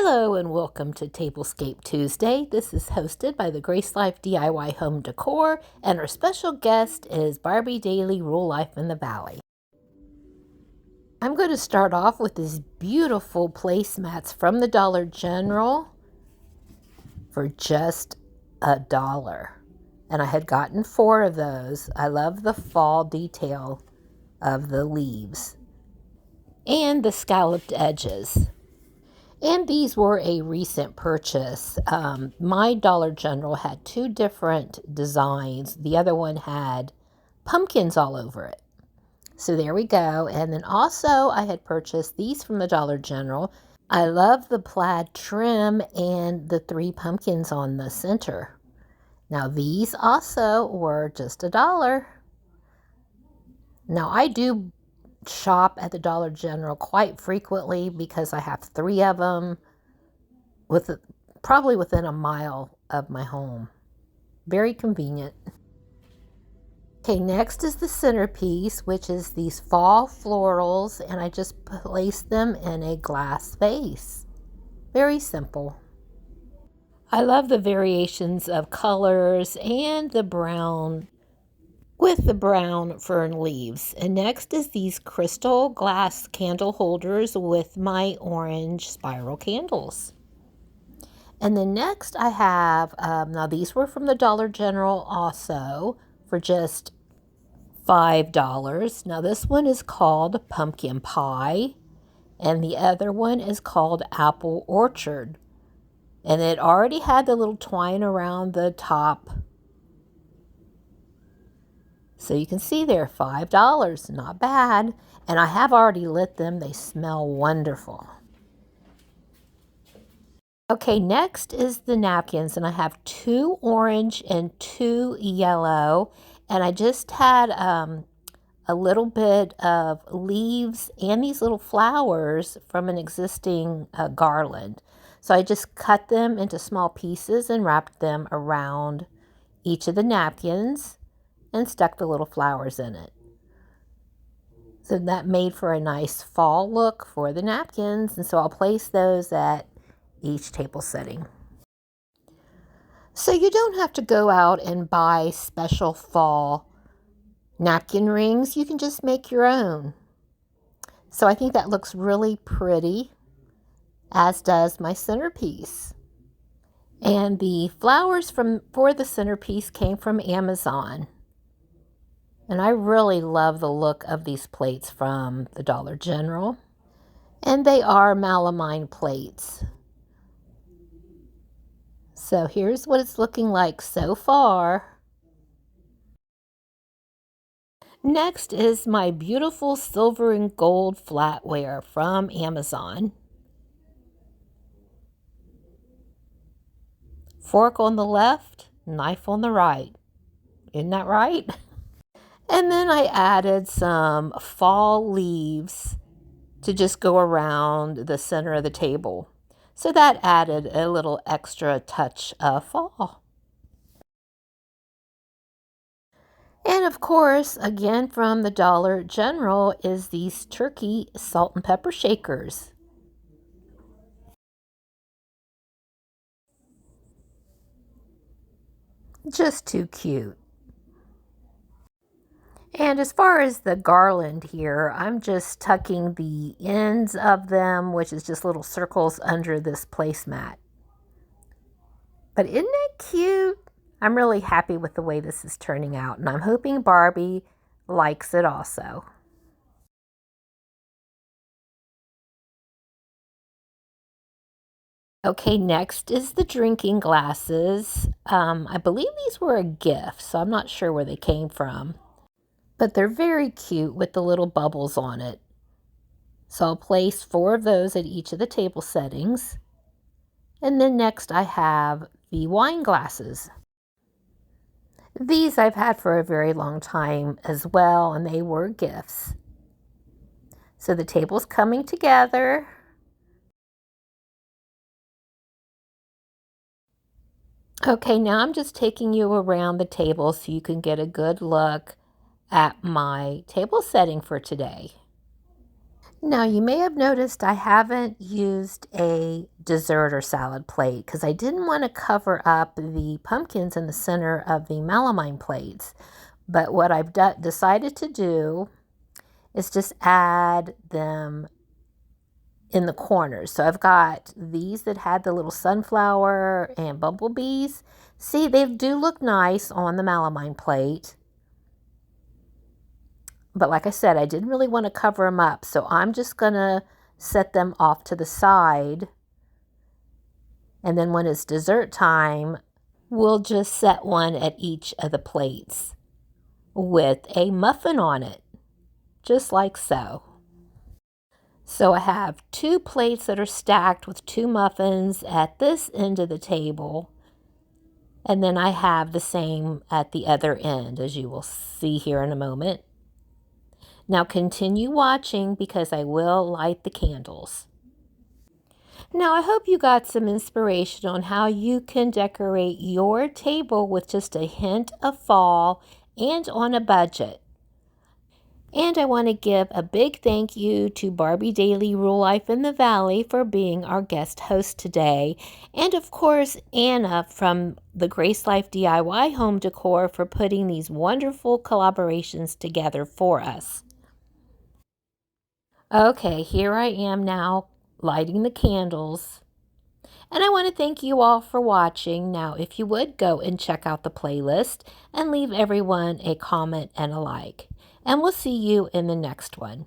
Hello and welcome to Tablescape Tuesday. This is hosted by the Grace Life DIY Home Decor, and our special guest is Barbie Daily Rural Life in the Valley. I'm going to start off with these beautiful placemats from the Dollar General for just $1. And I had gotten 4 of those. I love the fall detail of the leaves and the scalloped edges. And these were a recent purchase. My Dollar General had 2 different designs. The other one had pumpkins all over it. So there we go. And then also I had purchased these from the Dollar General. I love the plaid trim and the 3 pumpkins on the center. Now these also were just $1. Now I do shop at the Dollar General quite frequently because I have 3 of them probably within a mile of my home. Very convenient. Okay, next is the centerpiece, which is these fall florals, and I just placed them in a glass vase. Very simple. I love the variations of colors and the brown with the brown fern leaves. And next is these crystal glass candle holders with my orange spiral candles. And then next I have, now these were from the Dollar General also for just $5. Now this one is called Pumpkin Pie and the other one is called Apple Orchard. And it already had the little twine around the top. So you can see they're $5, not bad. And I have already lit them. They smell wonderful. Okay, next is the napkins. And I have 2 orange and 2 yellow. And I just had a little bit of leaves and these little flowers from an existing garland. So I just cut them into small pieces and wrapped them around each of the napkins and stuck the little flowers in it. So that made for a nice fall look for the napkins, and so I'll place those at each table setting. So you don't have to go out and buy special fall napkin rings. You can just make your own. So I think that looks really pretty, as does my centerpiece. And the flowers for the centerpiece came from Amazon. And I really love the look of these plates from the Dollar General. And they are melamine plates. So here's what it's looking like so far. Next is my beautiful silver and gold flatware from Amazon. Fork on the left, knife on the right. Isn't that right? And then I added some fall leaves to just go around the center of the table. So that added a little extra touch of fall. And of course, again from the Dollar General is these turkey salt and pepper shakers. Just too cute. And as far as the garland here, I'm just tucking the ends of them, which is just little circles under this placemat. But isn't that cute? I'm really happy with the way this is turning out, and I'm hoping Barbie likes it also. Okay, next is the drinking glasses. I believe these were a gift, so I'm not sure where they came from. But they're very cute with the little bubbles on it. So I'll place 4 of those at each of the table settings. And then next I have the wine glasses. These I've had for a very long time as well, and they were gifts. So the table's coming together. Okay, now I'm just taking you around the table so you can get a good look at my table setting for today. Now, you may have noticed I haven't used a dessert or salad plate because I didn't want to cover up the pumpkins in the center of the melamine plates. But what I've decided to do is just add them in the corners. So I've got these that had the little sunflower and bumblebees. See, they do look nice on the melamine plate. But like I said, I didn't really want to cover them up, so I'm just going to set them off to the side. And then when it's dessert time, we'll just set one at each of the plates with a muffin on it, just like so. So I have 2 plates that are stacked with 2 muffins at this end of the table. And then I have the same at the other end, as you will see here in a moment. Now continue watching because I will light the candles. Now I hope you got some inspiration on how you can decorate your table with just a hint of fall and on a budget. And I want to give a big thank you to Barbie Daily Rule Life in the Valley for being our guest host today. And of course, Anna from the Grace Life DIY Home Decor for putting these wonderful collaborations together for us. Okay, here I am now lighting the candles. And I want to thank you all for watching. Now, if you would, go and check out the playlist and leave everyone a comment and a like. And we'll see you in the next one.